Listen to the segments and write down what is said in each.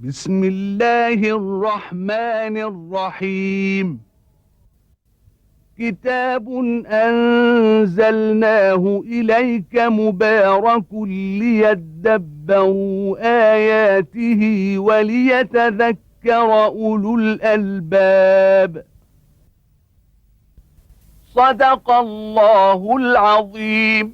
بسم الله الرحمن الرحيم. كتاب أنزلناه إليك مبارك ليدبروا آياته وليتذكر أولو الألباب. صدق الله العظيم.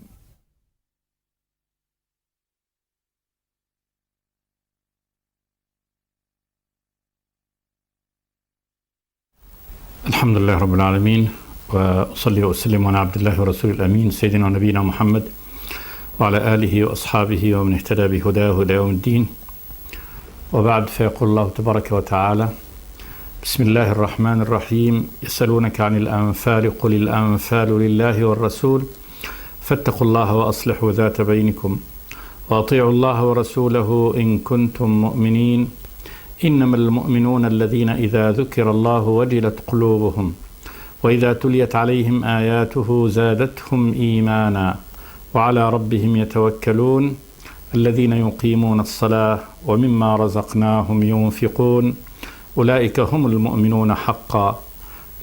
الحمد لله رب العالمين، وأصلي وأسلم على عبد الله ورسول الأمين سيدنا ونبينا محمد وعلى آله وأصحابه ومن اهتدى بهداه إلى يوم الدين. وبعد، فيقول الله تبارك وتعالى: بسم الله الرحمن الرحيم. يسألونك عن الأنفال، قل الأنفال لله والرسول فاتقوا الله وأصلحوا ذات بينكم وأطيعوا الله ورسوله إن كنتم مؤمنين. إنما المؤمنون الذين إذا ذكر الله وجلت قلوبهم وإذا تليت عليهم آياته زادتهم إيمانا وعلى ربهم يتوكلون الذين يقيمون الصلاة ومما رزقناهم ينفقون أولئك هم المؤمنون حقا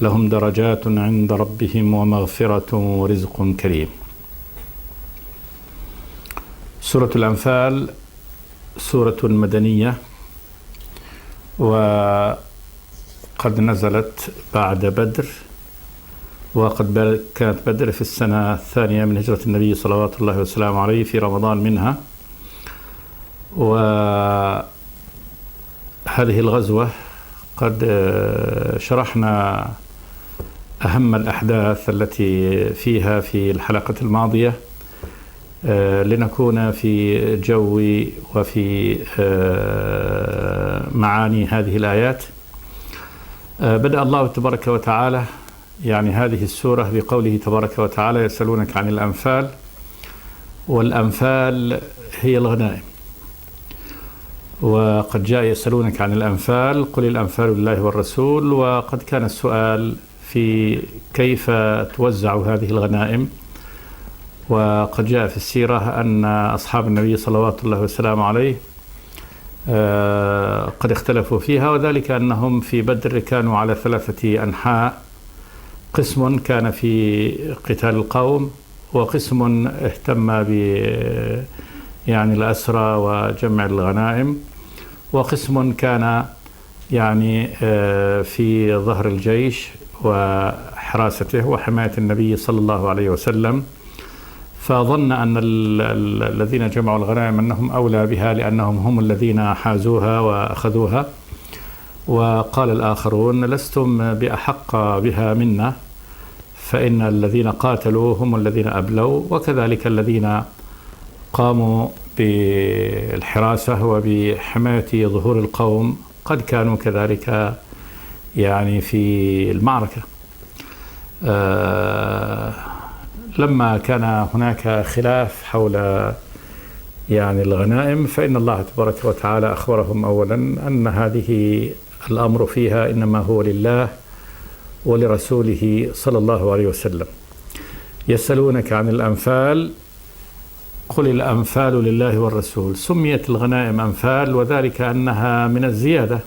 لهم درجات عند ربهم ومغفرة ورزق كريم. سورة الأنفال سورة مدنية، وقد نزلت بعد بدر، وقد كانت بدر في السنة الثانية من هجرة النبي صلوات الله وسلامه عليه في رمضان منها. وهذه الغزوة قد شرحنا أهم الأحداث التي فيها في الحلقة الماضية لنكون في جو وفي معاني هذه الآيات. بدأ الله تبارك وتعالى هذه السورة بقوله تبارك وتعالى: يسألونك عن الأنفال. والأنفال هي الغنائم، وقد جاء يسألونك عن الأنفال قل الأنفال لله والرسول. وقد كان السؤال في كيف توزع هذه الغنائم، وقد جاء في السيرة أن أصحاب النبي صلوات الله وسلامه عليه قد اختلفوا فيها، وذلك أنهم في بدر كانوا على 3 أنحاء: قسم كان في قتال القوم، وقسم اهتم الأسرى وجمع الغنائم، وقسم كان في ظهر الجيش وحراسته وحماية النبي صلى الله عليه وسلم. فظن أن الذين جمعوا الغنائم أنهم أولى بها لأنهم هم الذين حازوها وأخذوها، وقال الآخرون: لستم بأحق بها منا، فإن الذين قاتلوا هم الذين أبلوا، وكذلك الذين قاموا بالحراسة وبحماية ظهور القوم قد كانوا كذلك في المعركة. لما كان هناك خلاف حول الغنائم، فإن الله تبارك وتعالى أخبرهم أولا أن هذه الأمر فيها إنما هو لله ولرسوله صلى الله عليه وسلم. يسألونك عن الأنفال قل الأنفال لله والرسول. سميت الغنائم أنفال وذلك أنها من الزيادة،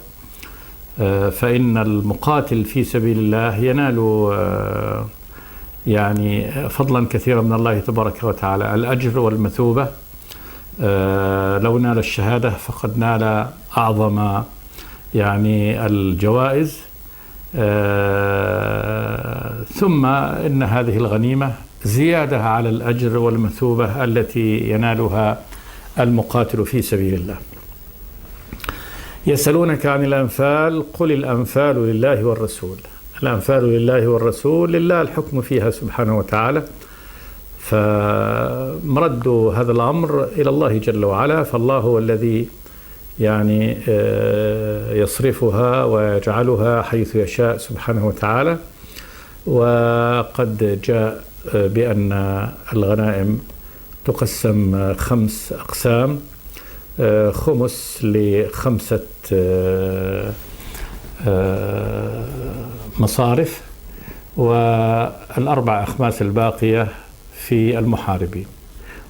فإن المقاتل في سبيل الله ينال فضلا كثيرا من الله تبارك وتعالى، الأجر والمثوبة. لو نال الشهادة فقد نال أعظم الجوائز. ثم إن هذه الغنيمة زيادة على الأجر والمثوبة التي ينالها المقاتل في سبيل الله. يسألونك عن الأنفال قل الأنفال لله والرسول. الأنفال لله والرسول، لله الحكم فيها سبحانه وتعالى، فمرد هذا الأمر إلى الله جل وعلا، فالله هو الذي يصرفها ويجعلها حيث يشاء سبحانه وتعالى. وقد جاء بأن الغنائم تقسم 5 أقسام: خمس ل5 مصارف، وال4 أخماس الباقية في المحاربين.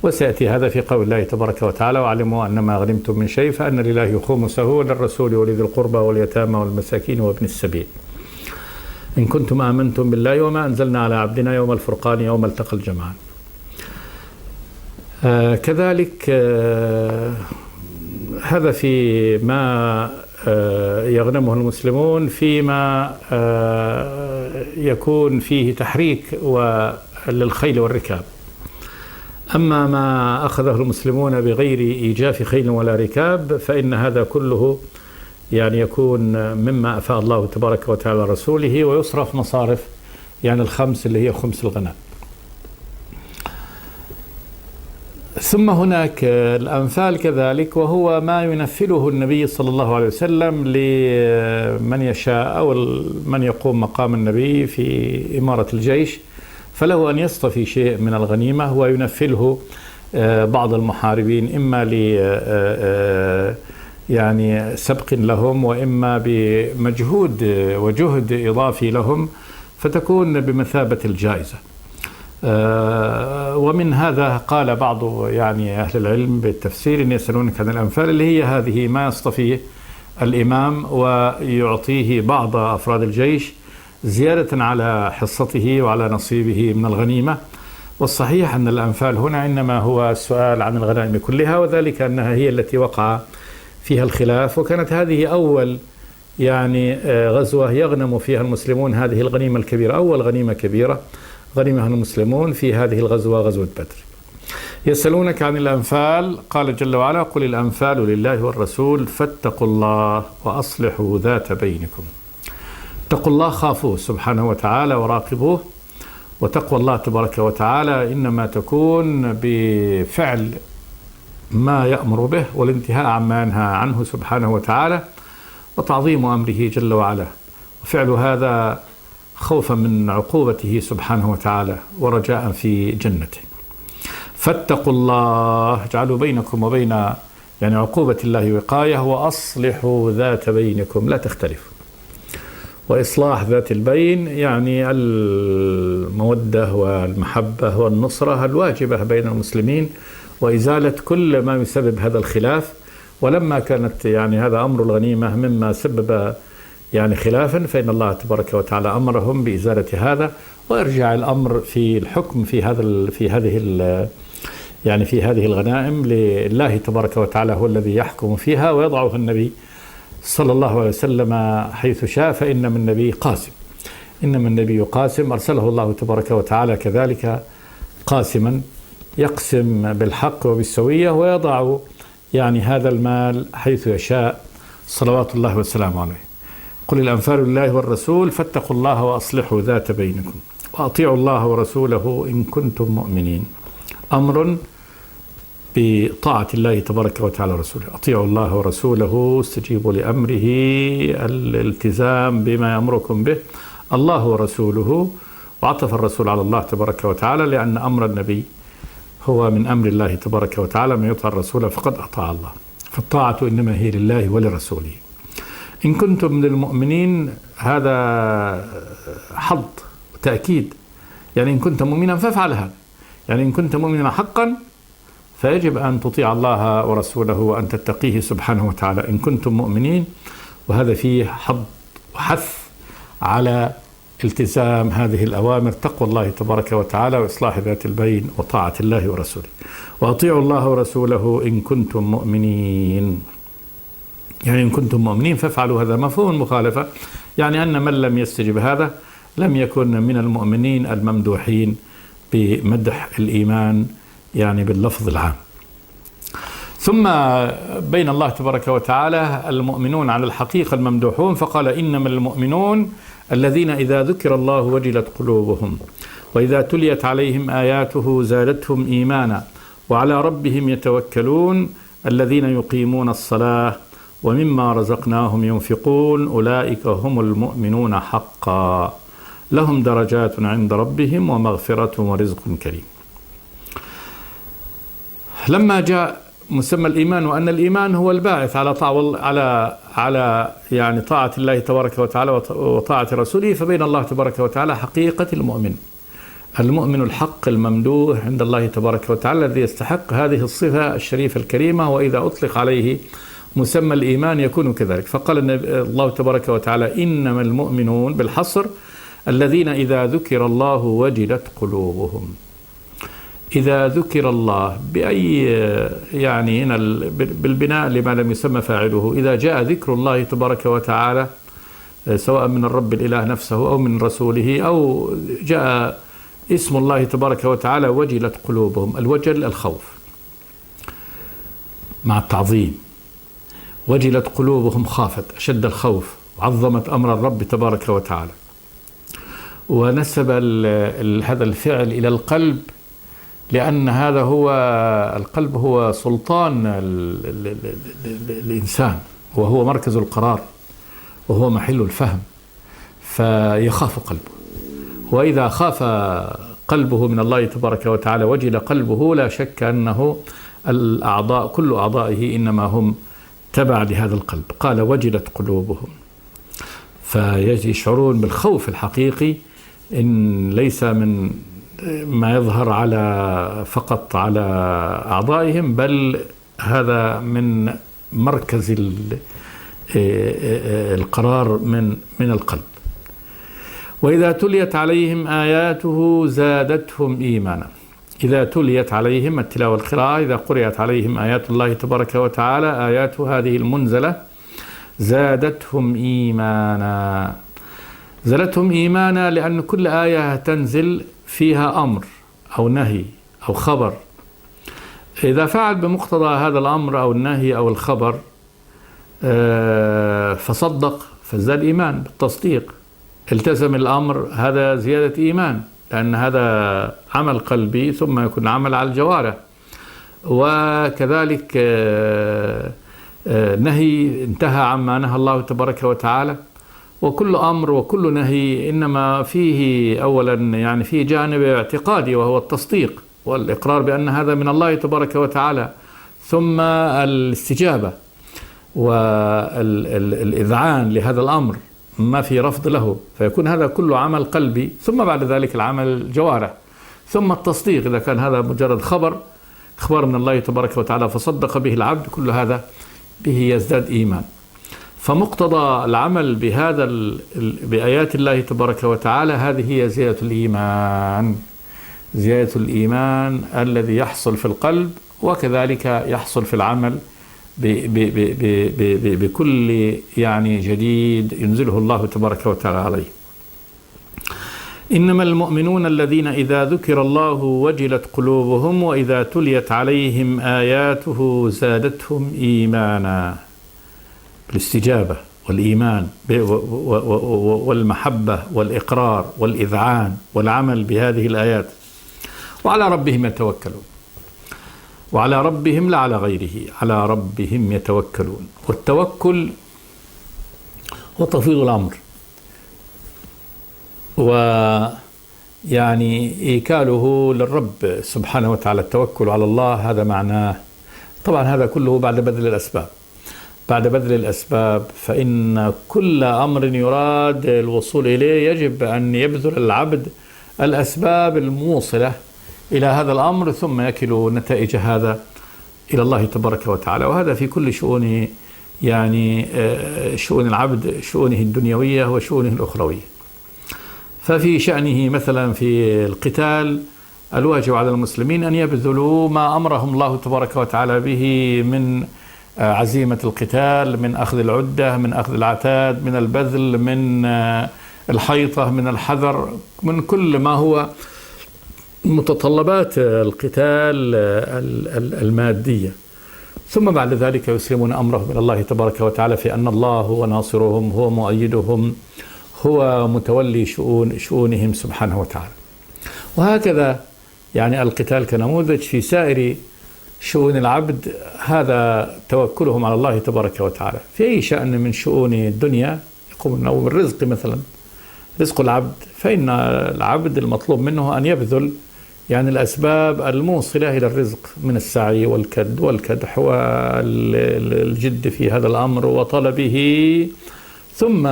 وسيأتي هذا في قول الله تبارك وتعالى: واعلموا أن ما غنمتم من شيء فأن لله خمسه وللرسول ولذي القربى واليتامى والمساكين وابن السبيل إن كنتم آمنتم بالله وما أنزلنا على عبدنا يوم الفرقان يوم التقى الجمعان. كذلك هذا في ما يغنمه المسلمون فيما يكون فيه تحريك للخيل والركاب. أما ما أخذه المسلمون بغير إيجاف خيل ولا ركاب فإن هذا كله يعني يكون مما أفاء الله تبارك وتعالى رسوله، ويصرف مصارف يعني الخمس اللي هي خمس الغناء. ثم هناك الأنفال كذلك، وهو ما ينفله النبي صلى الله عليه وسلم لمن يشاء أو من يقوم مقام النبي في إمارة الجيش، فله أن يصطفي شيء من الغنيمة وينفله بعض المحاربين، إما ل يعني سبق لهم، وإما بمجهود وجهد إضافي لهم، فتكون بمثابة الجائزة. ومن هذا قال بعض يعني أهل العلم بالتفسير إن يسألونك عن الأنفال، اللي هي هذه ما يصطفيه الإمام ويعطيه بعض أفراد الجيش زيادة على حصته وعلى نصيبه من الغنيمة. والصحيح أن الأنفال هنا إنما هو السؤال عن الغنائم كلها، وذلك أنها هي التي وقع فيها الخلاف، وكانت هذه أول يعني غزوة يغنم فيها المسلمون هذه الغنيمة الكبيرة، أول غنيمة كبيرة غنمها المسلمون في هذه الغزوة، غزوة بدر. يسألونك عن الأنفال، قال جل وعلا: قل الأنفال لله والرسول فاتقوا الله وأصلحوا ذات بينكم. اتقوا الله، خافوه سبحانه وتعالى وراقبوه. وتقوى الله تبارك وتعالى إنما تكون بفعل ما يأمر به والانتهاء عما ينهى عنه سبحانه وتعالى، وتعظيم أمره جل وعلا، وفعل هذا خوفا من عقوبته سبحانه وتعالى ورجاء في جنته. فاتقوا الله، اجعلوا بينكم وبين يعني عقوبة الله وقاية، وأصلحوا ذات بينكم، لا تختلفوا. وإصلاح ذات البين يعني المودة والمحبة والنصرة الواجبة بين المسلمين، وإزالة كل ما يسبب هذا الخلاف. ولما كانت يعني هذا أمر الغنيمة مما سبب يعني خلافا، فإن الله تبارك وتعالى أمرهم بإزالة هذا، وإرجاع الأمر في الحكم في هذه الغنائم لله تبارك وتعالى، هو الذي يحكم فيها ويضعها النبي صلى الله عليه وسلم حيث شاء. فإنما النبي قاسم، إنما النبي قاسم، أرسله الله تبارك وتعالى كذلك قاسما، يقسم بالحق وبالسوية ويضع يعني هذا المال حيث يشاء صلوات الله وسلامه عليه. قل الأنفال لله والرسول فاتقوا الله وأصلحوا ذات بينكم وأطيعوا الله ورسوله إن كنتم مؤمنين. أمر بطاعة الله تبارك وتعالى ورسوله. أطيعوا الله ورسوله، استجيبوا لأمره، الالتزام بما يأمركم به الله ورسوله. وعطف الرسول على الله تبارك وتعالى لأن أمر النبي هو من أمر الله تبارك وتعالى، من يطع الرسول فقد أطاع الله، فالطاعة إنما هي لله ولرسوله. إن كنتم من المؤمنين، هذا حظ وتأكيد، يعني إن كنت مؤمنا فافعل هذا، يعني إن كنت مؤمنا حقا فيجب أن تطيع الله ورسوله وأن تتقيه سبحانه وتعالى إن كنتم مؤمنين. وهذا فيه حظ وحث على التزام هذه الأوامر، تقوى الله تبارك وتعالى وإصلاح ذات البين وطاعة الله ورسوله. وأطيعوا الله ورسوله إن كنتم مؤمنين، يعني إن كنتم مؤمنين فافعلوا هذا. مفهوم المخالفة يعني أن من لم يستجب هذا لم يكن من المؤمنين الممدوحين بمدح الإيمان يعني باللفظ العام. ثم بين الله تبارك وتعالى المؤمنون على الحقيقة الممدوحون، فقال: إنما المؤمنون الذين إذا ذكر الله وجلت قلوبهم وإذا تليت عليهم آياته زادتهم إيمانا وعلى ربهم يتوكلون الذين يقيمون الصلاة ومما رزقناهم ينفقون أولئك هم المؤمنون حقا لهم درجات عند ربهم ومغفرة ورزق كريم. لما جاء مسمى الإيمان وأن الإيمان هو الباعث على يعني طاعة الله تبارك وتعالى وطاعة رسوله، فبين الله تبارك وتعالى حقيقة المؤمن المؤمن الحق الممدوح عند الله تبارك وتعالى الذي يستحق هذه الصفة الشريفة الكريمة، وإذا أطلق عليه مسمى الإيمان يكون كذلك. فقال الله تبارك وتعالى: إنما المؤمنون بالحصر الذين إذا ذكر الله وجلت قلوبهم. إذا ذكر الله بأي يعني هنا بالبناء لما لم يسمى فاعله، إذا جاء ذكر الله تبارك وتعالى سواء من الرب الإله نفسه أو من رسوله، أو جاء اسم الله تبارك وتعالى وجلت قلوبهم. الوجل الخوف مع التعظيم. وجلت قلوبهم، خافت أشد الخوف وعظمت أمر الرب تبارك وتعالى. ونسب هذا الفعل إلى القلب، لأن هذا هو القلب هو سلطان الإنسان، وهو مركز القرار، وهو محل الفهم، فيخاف قلبه. وإذا خاف قلبه من الله تبارك وتعالى وجل قلبه، لا شك أنه الأعضاء كل أعضائه إنما هم تبع لهذا القلب. قال: وجلت قلوبهم. فيشعرون بالخوف الحقيقي، إن ليس من ما يظهر فقط على أعضائهم، بل هذا من مركز القرار من القلب. وإذا تليت عليهم آياته زادتهم إيمانا. إذا تليت عليهم التلاوة والقراءة، إذا قرأت عليهم آيات الله تبارك وتعالى، آيات هذه المنزلة، زادتهم إيمانا. زادتهم إيمانا لأن كل آية تنزل فيها أمر أو نهي أو خبر. إذا فعل بمقتضى هذا الأمر أو النهي أو الخبر فصدق، فازداد إيمان بالتصديق. التزم الأمر، هذا زيادة إيمان، لأن هذا عمل قلبي ثم يكون عمل على الجوارح. وكذلك نهي، انتهى عما نهى الله تبارك وتعالى. وكل أمر وكل نهي إنما فيه أولا يعني فيه جانب اعتقادي، وهو التصديق والإقرار بأن هذا من الله تبارك وتعالى، ثم الاستجابة والإذعان لهذا الأمر، ما في رفض له، فيكون هذا كله عمل قلبي، ثم بعد ذلك العمل الجوارح، ثم التصديق. إذا كان هذا مجرد خبر من الله تبارك وتعالى فصدق به العبد، كل هذا به يزداد إيمان. فمقتضى العمل بآيات الله تبارك وتعالى هذه هي زيادة الإيمان، زيادة الإيمان الذي يحصل في القلب، وكذلك يحصل في العمل بكل يعني جديد ينزله الله تبارك وتعالى عليه. إنما المؤمنون الذين إذا ذكر الله وجلت قلوبهم وإذا تليت عليهم آياته زادتهم إيمانا. بالاستجابة والإيمان والمحبة والإقرار والإذعان والعمل بهذه الآيات. وعلى ربهم يتوكلون. وعلى ربهم لا على غيره، على ربهم يتوكلون. والتوكل هو تفويض الأمر، ويعني إيكاله للرب سبحانه وتعالى. التوكل على الله هذا معناه. طبعا هذا كله بعد بذل الأسباب. بعد بذل الأسباب، فإن كل أمر يراد الوصول إليه يجب أن يبذل العبد الأسباب الموصلة إلى هذا الأمر، ثم يكل نتائج هذا إلى الله تبارك وتعالى. وهذا في كل شؤون، يعني شؤون العبد، شؤونه الدنيوية وشؤونه الأخروية. ففي شأنه مثلا في القتال، الواجب على المسلمين أن يبذلوا ما أمرهم الله تبارك وتعالى به من عزيمة القتال، من أخذ العدة، من أخذ العتاد، من البذل، من الحيطة، من الحذر، من كل ما هو متطلبات القتال المادية. ثم بعد ذلك يسلمون أمرهم إلى الله تبارك وتعالى في أن الله هو ناصرهم، هو مؤيدهم، هو متولي شؤونهم سبحانه وتعالى. وهكذا يعني القتال كنموذج في سائر شؤون العبد، هذا توكلهم على الله تبارك وتعالى. في أي شأن من شؤون الدنيا يقومون، أو الرزق مثلا، رزق العبد، فإن العبد المطلوب منه أن يبذل يعني الأسباب الموصلة إلى الرزق من السعي والكد والكدح والجد في هذا الأمر وطلبه، ثم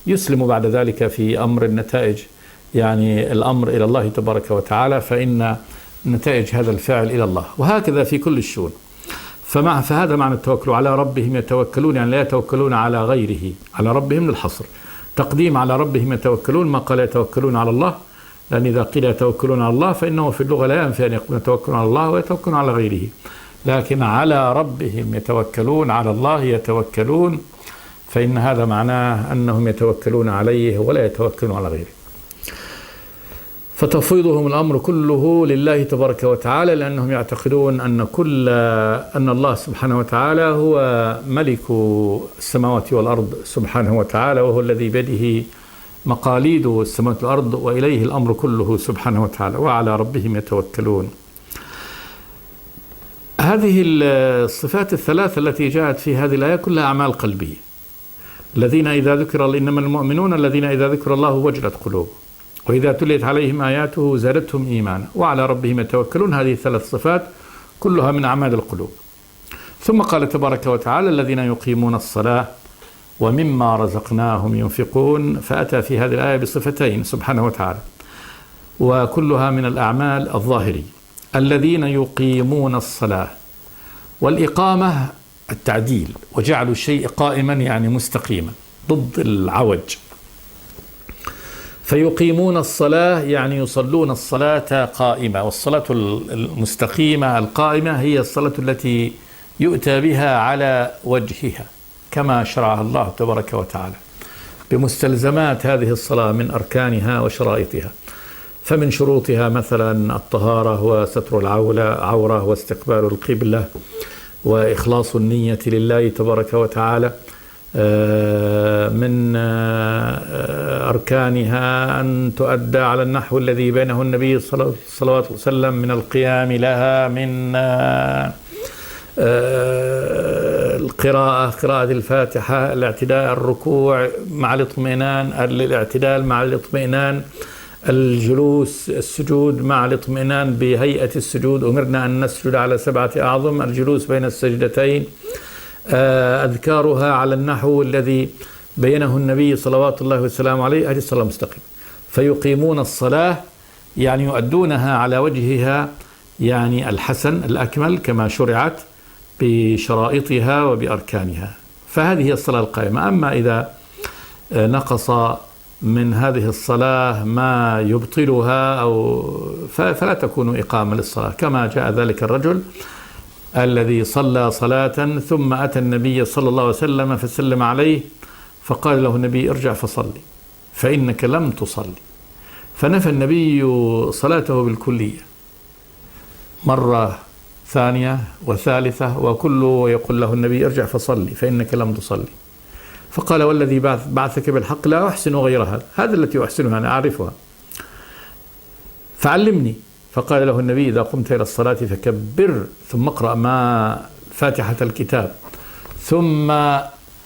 يسلم بعد ذلك في أمر النتائج يعني الأمر إلى الله تبارك وتعالى، فإن نتائج هذا الفعل إلى الله. وهكذا في كل الشؤون. فهذا معنى التوكل. على ربهم يتوكلون، يعني لا يتوكلون على غيره، على ربهم للحصر. تقديم على ربهم يتوكلون ما قال يتوكلون على الله، لأن إذا قيل يتوكلون على الله فإنه في اللغة لا ينفي أن يكون يتوكلون على الله ويتوكلون على غيره، لكن على ربهم يتوكلون، على الله يتوكلون، فإن هذا معناه أنهم يتوكلون عليه ولا يتوكلون على غيره. فتفويضهم الأمر كله لله تبارك وتعالى، لأنهم يعتقدون أن الله سبحانه وتعالى هو ملك السماوات والأرض سبحانه وتعالى، وهو الذي بيده مقاليد السماوات والأرض، وإليه الأمر كله سبحانه وتعالى، وعلى ربهم يتوكلون. هذه الصفات الثلاثة التي جاءت في هذه الآية كلها أعمال قلبية. الذين إذا ذكر إنما المؤمنون الذين إذا ذكر الله وجلت قلوبهم وإذا تليت عليهم آياته زادتهم إيمانا وعلى ربهم يتوكلون. هذه الثلاث صفات كلها من أعمال القلوب. ثم قال تبارك وتعالى الذين يقيمون الصلاة ومما رزقناهم ينفقون، فأتى في هذه الآية بصفتين سبحانه وتعالى، وكلها من الأعمال الظاهرية. الذين يقيمون الصلاة، والإقامة التعديل، وجعلوا الشيء قائما يعني مستقيما ضد العوج. فيقيمون الصلاة يعني يصلون الصلاة قائمة، والصلاة المستقيمة القائمة هي الصلاة التي يؤتى بها على وجهها كما شرعها الله تبارك وتعالى، بمستلزمات هذه الصلاة من أركانها وشرائطها. فمن شروطها مثلا الطهارة وستر العورة واستقبال القبلة وإخلاص النية لله تبارك وتعالى. من أركانها أن تؤدى على النحو الذي بينه النبي صلى الله عليه وسلم من القيام لها، من قراءة الفاتحة، الاعتداء، الركوع مع الاطمئنان، الاعتدال مع الاطمئنان، الجلوس، السجود مع الاطمئنان بهيئة السجود، أمرنا أن نسجد على 7 أعظم، الجلوس بين السجدتين، أذكارها على النحو الذي بينه النبي صلوات الله وسلامه عليه. هذه الصلاة مستقيمة. فيقيمون الصلاة يعني يؤدونها على وجهها، يعني الحسن الأكمل كما شرعت بشرائطها وبأركانها. فهذه هي الصلاة القائمة. أما إذا نقص من هذه الصلاة ما يبطلها فلا تكون إقامة للصلاة، كما جاء ذلك الرجل الذي صلى صلاة ثم أتى النبي صلى الله عليه وسلم فسلم عليه، فقال له النبي ارجع فصلي فإنك لم تصلي، فنفى النبي صلاته بالكلية مرة ثانية وثالثة، وكله يقول له النبي ارجع فصلي فإنك لم تصلي. فقال والذي بعثك بالحق لا أحسن غير هذا التي أحسنها أنا أعرفها فعلمني. فقال له النبي إذا قمت إلى الصلاة فكبر، ثم اقرأ ما فاتحة الكتاب، ثم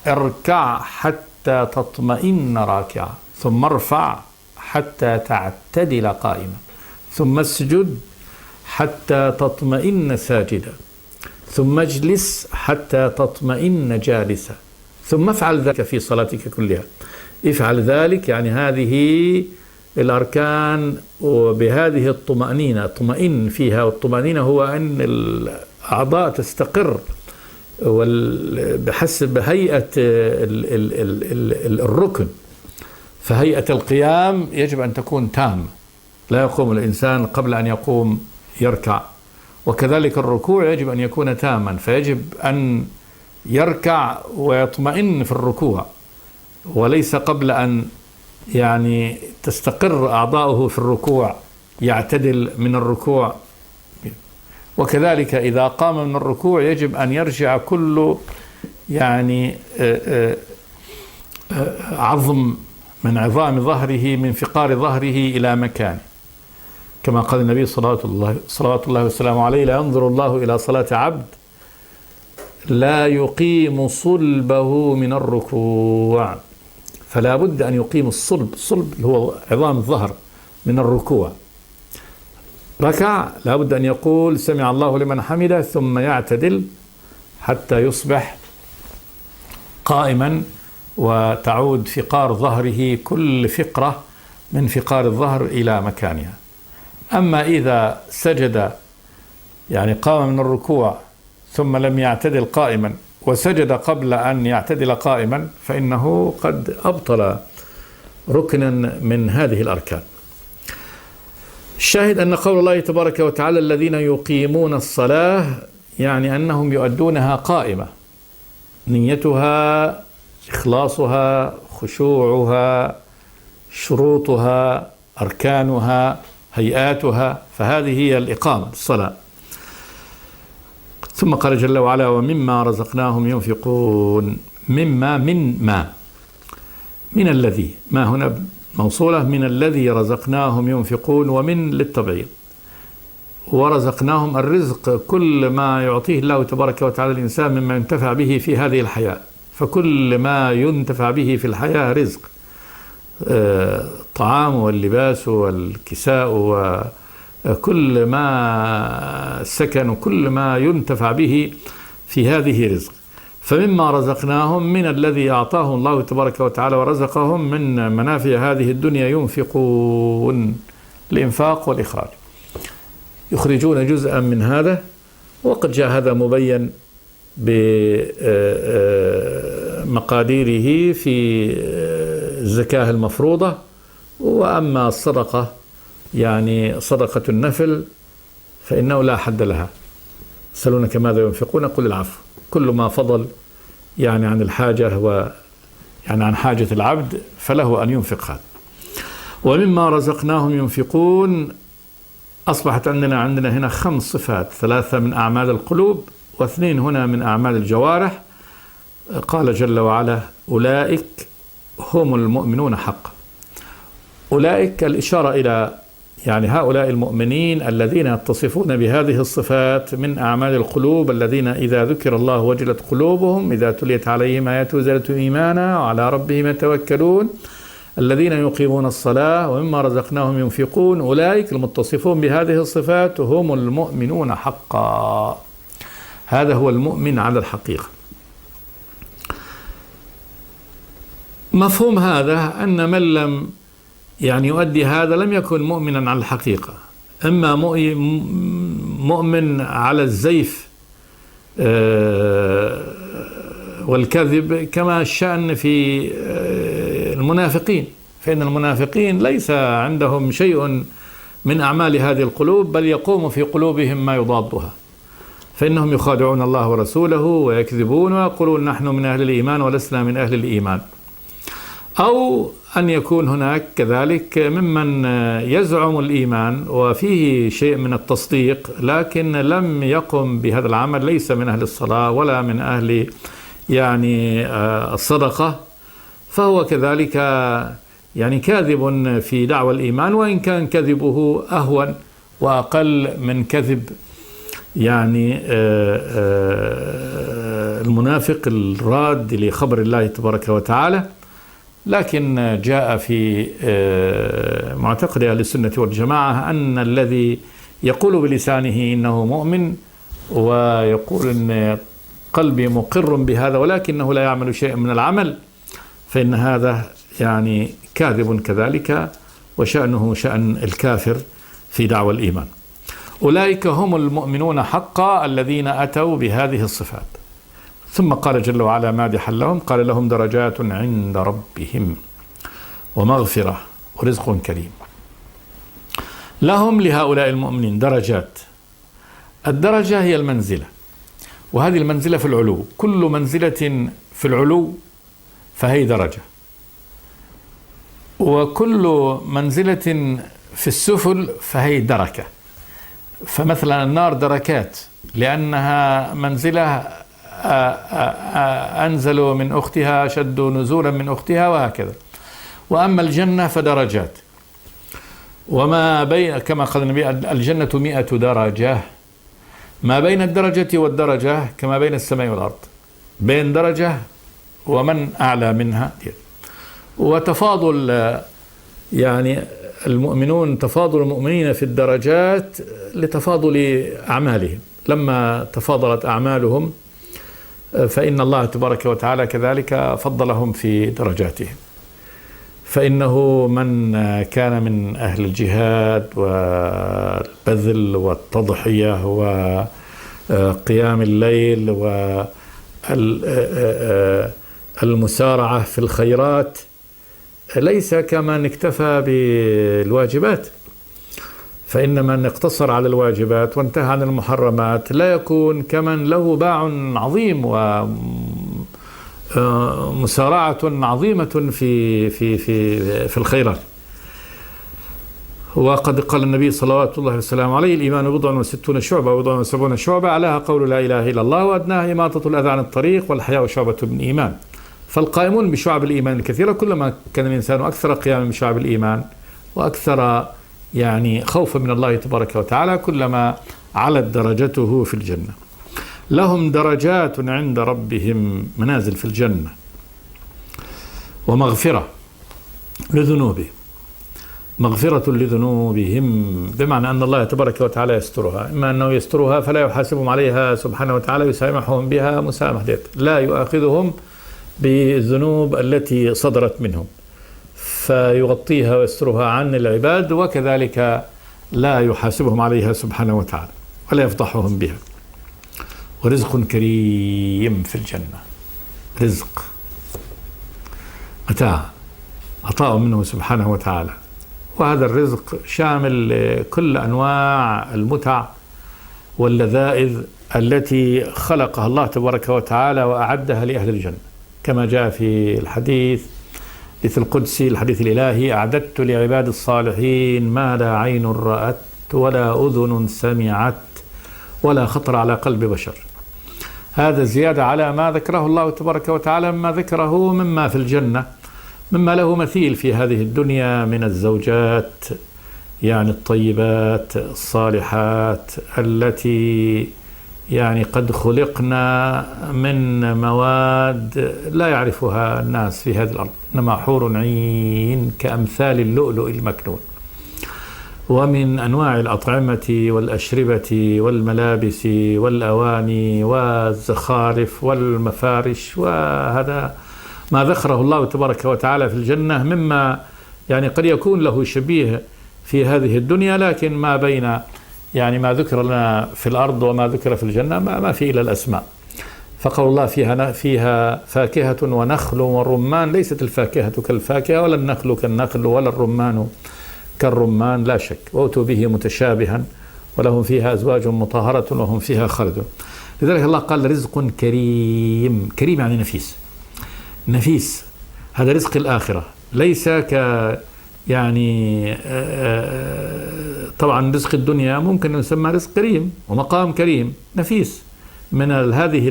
اركع حتى تطمئن راكعا، ثم ارفع حتى تعتدل قائما، ثم اسجد حتى تطمئن ساجدا، ثم اجلس حتى تطمئن جالسا، ثم افعل ذلك في صلاتك كلها. افعل ذلك يعني هذه الأركان وبهذه الطمأنينة، طمئن فيها، والطمأنينة هو أن الأعضاء تستقر بحسب هيئة الركن. فهيئة القيام يجب أن تكون تامة، لا يقوم الإنسان قبل أن يقوم يركع، وكذلك الركوع يجب أن يكون تاما، فيجب أن يركع ويطمئن في الركوع، وليس قبل أن يعني تستقر أعضاؤه في الركوع يعتدل من الركوع. وكذلك إذا قام من الركوع يجب أن يرجع كل يعني عظم من عظام ظهره، من فقار ظهره إلى مكانه، كما قال النبي صلوات الله وسلامه عليه لا ينظر الله إلى صلاة عبد لا يقيم صلبه من الركوع. فلا بد أن يقيم الصلب اللي هو عظام الظهر من الركوع. ركع لا بد أن يقول سمع الله لمن حمده، ثم يعتدل حتى يصبح قائما، وتعود فقار ظهره كل فقرة من فقار الظهر إلى مكانها. أما إذا سجد يعني قام من الركوع ثم لم يعتدل قائما وسجد قبل أن يعتدل قائما فإنه قد أبطل ركنا من هذه الأركان. الشاهد أن قول الله تبارك وتعالى الذين يقيمون الصلاة يعني أنهم يؤدونها قائمة، نيتها، إخلاصها، خشوعها، شروطها، أركانها، هيئاتها، فهذه هي الإقامة الصلاة. ثم قال جل وعلا ومما رزقناهم ينفقون. مما من الذي، ما هنا موصولة، من الذي رزقناهم ينفقون، ومن للتبعيض. ورزقناهم الرزق كل ما يعطيه الله تبارك وتعالى الإنسان مما ينتفع به في هذه الحياة، فكل ما ينتفع به في الحياة رزق، الطعام واللباس والكساء وكل ما سكن وكل ما ينتفع به في هذه رزق. فمما رزقناهم من الذي أعطاه الله تبارك وتعالى ورزقهم من منافع هذه الدنيا ينفقون، الإنفاق والإخراج، يخرجون جزءا من هذا، وقد جاء هذا مبين بمقاديره في الزكاة المفروضة. وأما الصدقة يعني صدقة النفل فإنه لا حد لها. يسألونك ماذا ينفقون قل العفو، كل ما فضل يعني عن الحاجة ويعني عن حاجة العبد فله أن ينفق هذا. ومما رزقناهم ينفقون أصبحت عندنا هنا 5 صفات، 3 من أعمال القلوب و2 هنا من أعمال الجوارح. قال جل وعلا أولئك هم المؤمنون حقا. أولئك الإشارة إلى يعني هؤلاء المؤمنين الذين يتصفون بهذه الصفات من أعمال القلوب، الذين إذا ذكر الله وجلت قلوبهم، إذا تليت عليهم آياته زادتهم إيمانا وعلى ربهم يتوكلون، الذين يقيمون الصلاة ومما رزقناهم ينفقون. أولئك المتصفون بهذه الصفات هم المؤمنون حقا. هذا هو المؤمن على الحقيقة. مفهوم هذا أن من لم يعني يؤدي هذا لم يكن مؤمنا على الحقيقة، إما مؤمن على الزيف والكذب، كما الشأن في المنافقين، فإن المنافقين ليس عندهم شيء من أعمال هذه القلوب، بل يقوم في قلوبهم ما يضادها، فإنهم يخادعون الله ورسوله ويكذبون ويقولون نحن من أهل الإيمان ولسنا من أهل الإيمان. أو أن يكون هناك كذلك ممن يزعم الإيمان وفيه شيء من التصديق لكن لم يقم بهذا العمل، ليس من أهل الصلاة ولا من أهل يعني الصدقة، فهو كذلك يعني كاذب في دعوى الإيمان، وإن كان كذبه أهون وأقل من كذب يعني المنافق الراد لخبر الله تبارك وتعالى. لكن جاء في معتقد أهل السنة والجماعة أن الذي يقول بلسانه إنه مؤمن ويقول أن قلبي مقر بهذا ولكنه لا يعمل شيئا من العمل، فإن هذا يعني كاذب كذلك، وشأنه شأن الكافر في دعوى الإيمان. أولئك هم المؤمنون حقا الذين أتوا بهذه الصفات. ثم قال جل وعلا مادحا لهم، قال لهم درجات عند ربهم ومغفرة ورزق كريم. لهم لهؤلاء المؤمنين درجات. الدرجة هي المنزلة، وهذه المنزلة في العلو، كل منزلة في العلو فهي درجة، وكل منزلة في السفل فهي دركة. فمثلا النار دركات لأنها منزلة أنزلوا من أختها شدوا نزولا من أختها وهكذا. وأما الجنة فدرجات، وما بين كما قال النبي الجنة 100 درجة، ما بين الدرجة والدرجة كما بين السماء والأرض، بين درجة ومن أعلى منها. وتفاضل يعني المؤمنون، تفاضل المؤمنين في الدرجات لتفاضل أعمالهم، لما تفاضلت أعمالهم فإن الله تبارك وتعالى كذلك فضلهم في درجاتهم. فإنه من كان من أهل الجهاد والبذل والتضحية وقيام الليل والمسارعة في الخيرات ليس كمن اكتفى بالواجبات، فإن من اقتصر على الواجبات وانتهى عن المحرمات لا يكون كمن له باع عظيم ومسارعة عظيمة في الخيرات. وقد قال النبي صلوات الله وسلامه عليه: الإيمان بضع وستون شعبة وبضع وسبعون شعبة، أعلاها قول لا إله إلا الله، وأدناها إماطة الأذى عن الطريق، والحياء شعبة من إيمان. فالقائمون بشعب الإيمان الكثيرة كلما كان الإنسان أكثر قياما بشعب الإيمان وأكثر خوفا من الله تبارك وتعالى كلما علت درجته في الجنة. لهم درجات عند ربهم، منازل في الجنة، ومغفرة لذنوبهم، مغفرة لذنوبهم، بمعنى أن الله تبارك وتعالى يسترها، إما أنه يسترها فلا يحاسبهم عليها سبحانه وتعالى، يسامحهم بها مسامحة، لا يؤاخذهم بالذنوب التي صدرت منهم فيغطيها ويسترها عن العباد، وكذلك لا يحاسبهم عليها سبحانه وتعالى ولا يفضحهم بها. ورزق كريم في الجنة، رزق متاع عطاء منه سبحانه وتعالى، وهذا الرزق شامل لكل أنواع المتع واللذائذ التي خلقها الله تبارك وتعالى وأعدها لأهل الجنة، كما جاء في الحديث القدسي، الحديث الإلهي: أعددت لعباد الصالحين ما لا عين رأت ولا أذن سمعت ولا خطر على قلب بشر. هذا زيادة على ما ذكره الله تبارك وتعالى مما ذكره مما في الجنة، مما له مثيل في هذه الدنيا من الزوجات الطيبات الصالحات التي قد خلقنا من مواد لا يعرفها الناس في هذه الأرض، إنما حور عين كأمثال اللؤلؤ المكنون. ومن أنواع الأطعمة والأشربة والملابس والأواني والزخارف والمفارش، وهذا ما ذكره الله تبارك وتعالى في الجنة مما قد يكون له شبيه في هذه الدنيا، لكن ما بين ما ذكر لنا في الأرض وما ذكر في الجنة ما في إلا الأسماء. فقال الله: فيها فاكهة ونخل ورمان، ليست الفاكهة كالفاكهة ولا النخل كالنخل ولا الرمان كالرمان، لا شك، وأتوا به متشابها ولهم فيها أزواج مطهرة وهم فيها خالدون. لذلك الله قال: رزق كريم. كريم يعني نفيس، نفيس. هذا رزق الآخرة، ليس طبعا رزق الدنيا ممكن يسمى رزق كريم ومقام كريم نفيس من هذه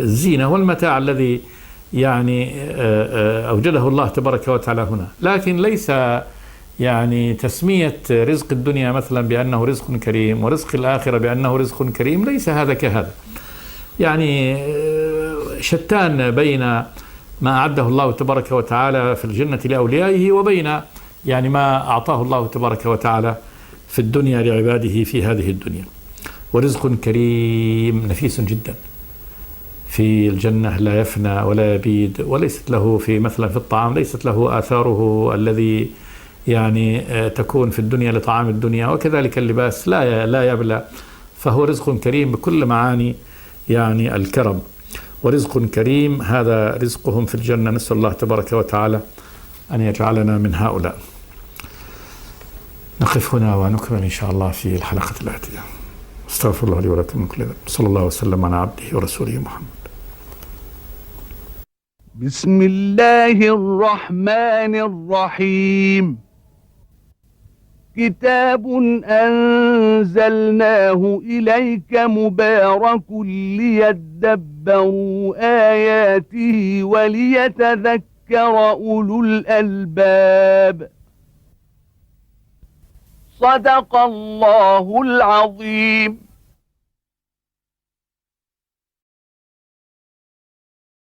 الزينة والمتاع الذي أوجده الله تبارك وتعالى هنا، لكن ليس تسمية رزق الدنيا مثلا بأنه رزق كريم ورزق الآخرة بأنه رزق كريم، ليس هذا كهذا. شتان بين ما أعده الله تبارك وتعالى في الجنة لأوليائه وبين ما أعطاه الله تبارك وتعالى في الدنيا لعباده في هذه الدنيا. ورزق كريم نفيس جدا في الجنة، لا يفنى ولا يبيد، وليست له مثلا في الطعام ليست له آثاره الذي تكون في الدنيا لطعام الدنيا، وكذلك اللباس لا يبلى، فهو رزق كريم بكل معاني الكرم. ورزق كريم هذا رزقهم في الجنة، نسأل الله تبارك وتعالى أن يجعلنا من هؤلاء. نقف هنا ونكمل إن شاء الله في الحلقة الآتية. استغفر الله لي ولكم من كل ذنب. صلى الله وسلم على عبده ورسوله محمد. بسم الله الرحمن الرحيم. كتاب أنزلناه إليك مبارك ليدبروا آياته وليتذكر أولو الألباب. صدق الله العظيم.